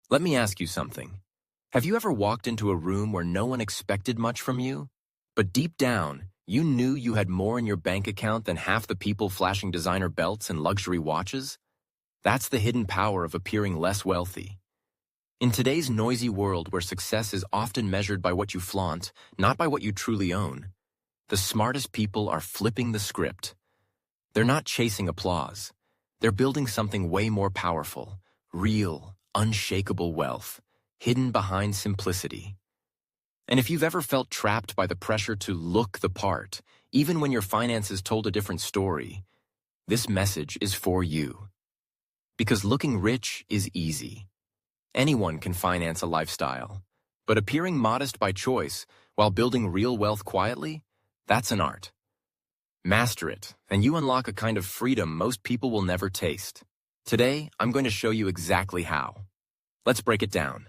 Let me ask you something. Have you ever walked into a room where no one expected much from you? But deep down, you knew you had more in your bank account than half the people flashing designer belts and luxury watches? That's the hidden power of appearing less wealthy. In today's noisy world where success is often measured by what you flaunt, not by what you truly own, the smartest people are flipping the script. They're not chasing applause. They're building something way more powerful, real, unshakable wealth, hidden behind simplicity. And if you've ever felt trapped by the pressure to look the part, even when your finances told a different story, this message is for you. Because looking rich is easy. Anyone can finance a lifestyle. But appearing modest by choice while building real wealth quietly, that's an art. Master it, and you unlock a kind of freedom most people will never taste. Today, I'm going to show you exactly how. Let's break it down.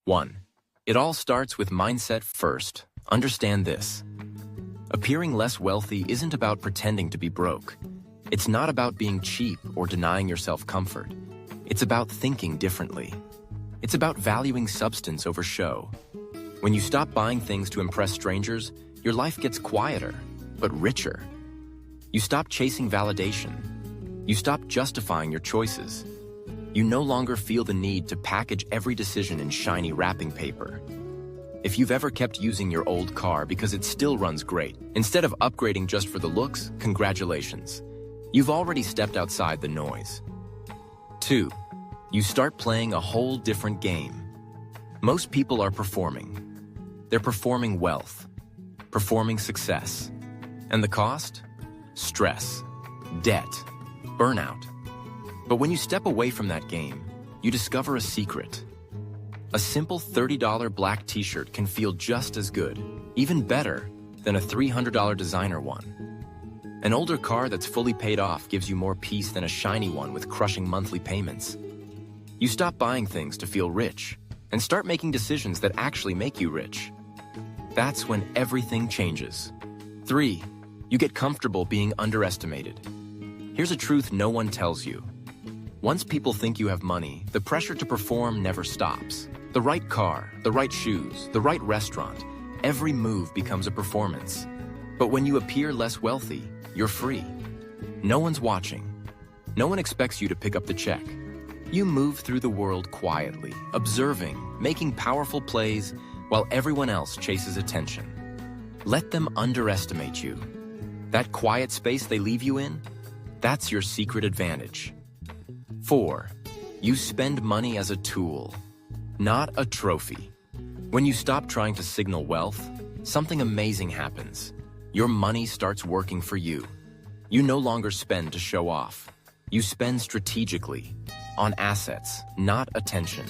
One, it all starts with mindset first. Understand this. Appearing less wealthy isn't about pretending to be broke. It's not about being cheap or denying yourself comfort. It's about thinking differently. It's about valuing substance over show. When you stop buying things to impress strangers, your life gets quieter, but richer. You stop chasing validation. You stop justifying your choices. You no longer feel the need to package every decision in shiny wrapping paper. If you've ever kept using your old car because it still runs great, instead of upgrading just for the looks, congratulations. You've already stepped outside the noise. 2. You start playing a whole different game. Most people are performing. They're performing wealth, performing success. And the cost? Stress, debt, burnout. But when you step away from that game, you discover a secret. A simple $30 black t-shirt can feel just as good, even better, than a $300 designer one. An older car that's fully paid off gives you more peace than a shiny one with crushing monthly payments. You stop buying things to feel rich and start making decisions that actually make you rich. That's when everything changes. 3. You get comfortable being underestimated. Here's a truth no one tells you. Once people think you have money, the pressure to perform never stops. The right car, the right shoes, the right restaurant, every move becomes a performance. But when you appear less wealthy, you're free. No one's watching. No one expects you to pick up the check. You move through the world quietly, observing, making powerful plays, while everyone else chases attention. Let them underestimate you. That quiet space they leave you in, that's your secret advantage. 4. You spend money as a tool, not a trophy. When you stop trying to signal wealth, something amazing happens. Your money starts working for you. You no longer spend to show off. You spend strategically, on assets, not attention,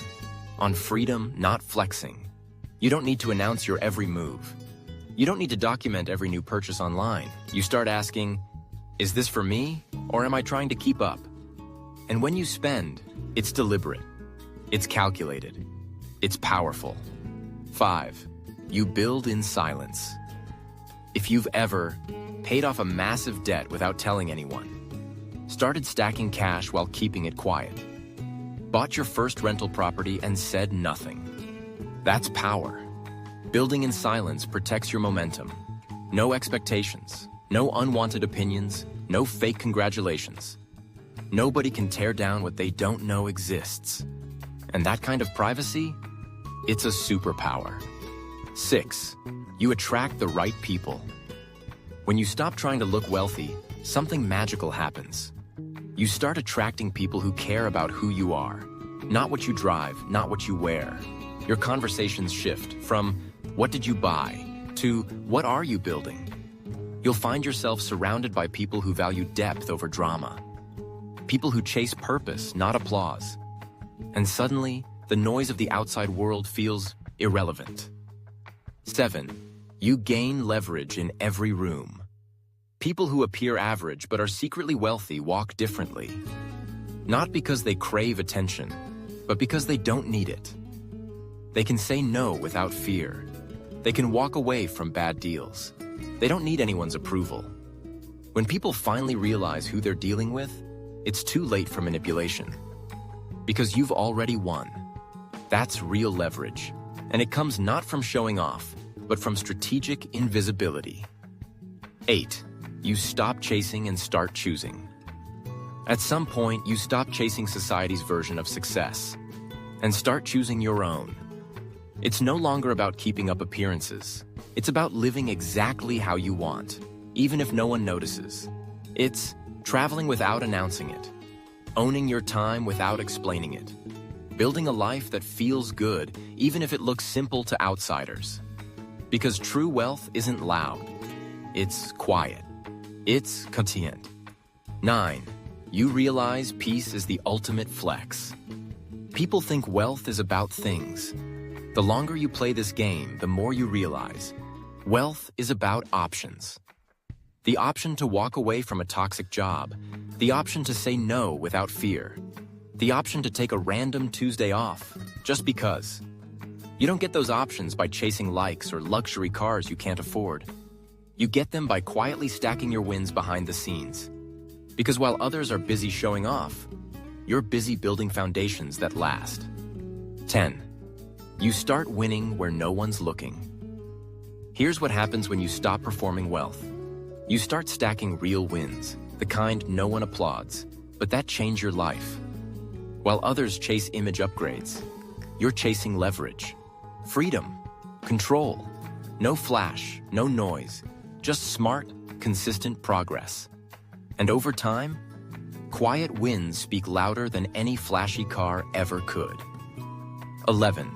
on freedom, not flexing. You don't need to announce your every move. You don't need to document every new purchase online. You start asking, is this for me, or am I trying to keep up? And when you spend, it's deliberate. It's calculated. It's powerful. 5. You build in silence. If you've ever paid off a massive debt without telling anyone, started stacking cash while keeping it quiet, bought your first rental property and said nothing, that's power. Building in silence protects your momentum. No expectations, no unwanted opinions, no fake congratulations. Nobody can tear down what they don't know exists. And that kind of privacy? It's a superpower. 6. You attract the right people. When you stop trying to look wealthy, something magical happens. You start attracting people who care about who you are. Not what you drive, not what you wear. Your conversations shift from, what did you buy, to, what are you building? You'll find yourself surrounded by people who value depth over drama. People who chase purpose, not applause. And suddenly, the noise of the outside world feels irrelevant. 7. You gain leverage in every room. People who appear average but are secretly wealthy walk differently. Not because they crave attention, but because they don't need it. They can say no without fear. They can walk away from bad deals. They don't need anyone's approval. When people finally realize who they're dealing with, it's too late for manipulation. Because you've already won. That's real leverage. And it comes not from showing off, but from strategic invisibility. 8. You stop chasing and start choosing. At some point, you stop chasing society's version of success and start choosing your own. It's no longer about keeping up appearances. It's about living exactly how you want, even if no one notices. It's traveling without announcing it, owning your time without explaining it, building a life that feels good, even if it looks simple to outsiders. Because true wealth isn't loud. It's quiet. It's content. 9. You realize peace is the ultimate flex. People think wealth is about things. The longer you play this game, the more you realize wealth is about options. The option to walk away from a toxic job, the option to say no without fear, the option to take a random Tuesday off, just because. You don't get those options by chasing likes or luxury cars you can't afford. You get them by quietly stacking your wins behind the scenes. Because while others are busy showing off, you're busy building foundations that last. 10. You start winning where no one's looking. Here's what happens when you stop performing wealth. You start stacking real wins, the kind no one applauds, but that change your life. While others chase image upgrades, you're chasing leverage, freedom, control. No flash, no noise, just smart, consistent progress. And over time, quiet wins speak louder than any flashy car ever could. 11.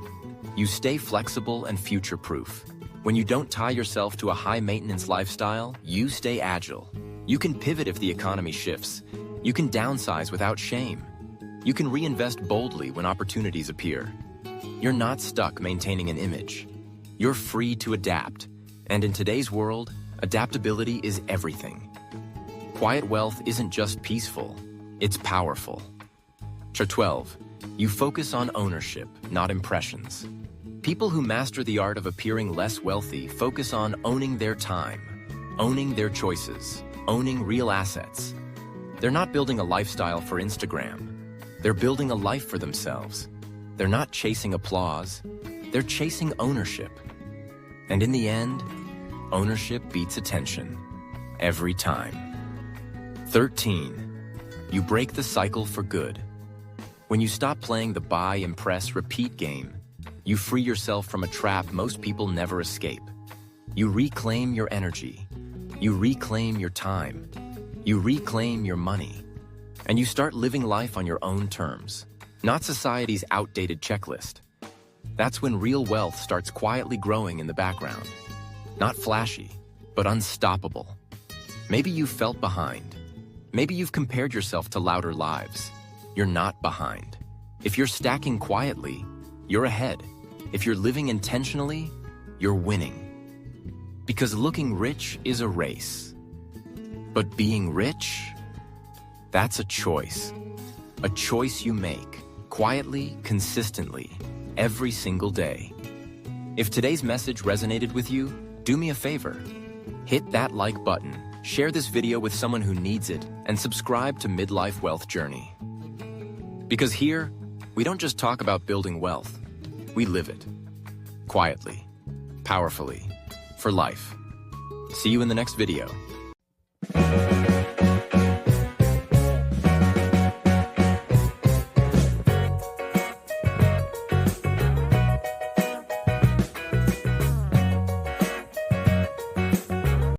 You stay flexible and future-proof. When you don't tie yourself to a high-maintenance lifestyle, you stay agile. You can pivot if the economy shifts. You can downsize without shame. You can reinvest boldly when opportunities appear. You're not stuck maintaining an image. You're free to adapt. And in today's world, adaptability is everything. Quiet wealth isn't just peaceful, it's powerful. 12. You focus on ownership, not impressions. People who master the art of appearing less wealthy focus on owning their time, owning their choices, owning real assets. They're not building a lifestyle for Instagram. They're building a life for themselves. They're not chasing applause. They're chasing ownership. And in the end, ownership beats attention. Every time. 13. You break the cycle for good. When you stop playing the buy, impress, repeat game, you free yourself from a trap most people never escape. You reclaim your energy. You reclaim your time. You reclaim your money. And you start living life on your own terms, not society's outdated checklist. That's when real wealth starts quietly growing in the background. Not flashy, but unstoppable. Maybe you felt behind. Maybe you've compared yourself to louder lives. You're not behind. If you're stacking quietly, you're ahead. If you're living intentionally, you're winning. Because looking rich is a race. But being rich, that's a choice. A choice you make, quietly, consistently, every single day. If today's message resonated with you, do me a favor. Hit that like button, share this video with someone who needs it, and subscribe to Midlife Wealth Journey. Because here, we don't just talk about building wealth, we live it. Quietly, powerfully, for life. See you in the next video.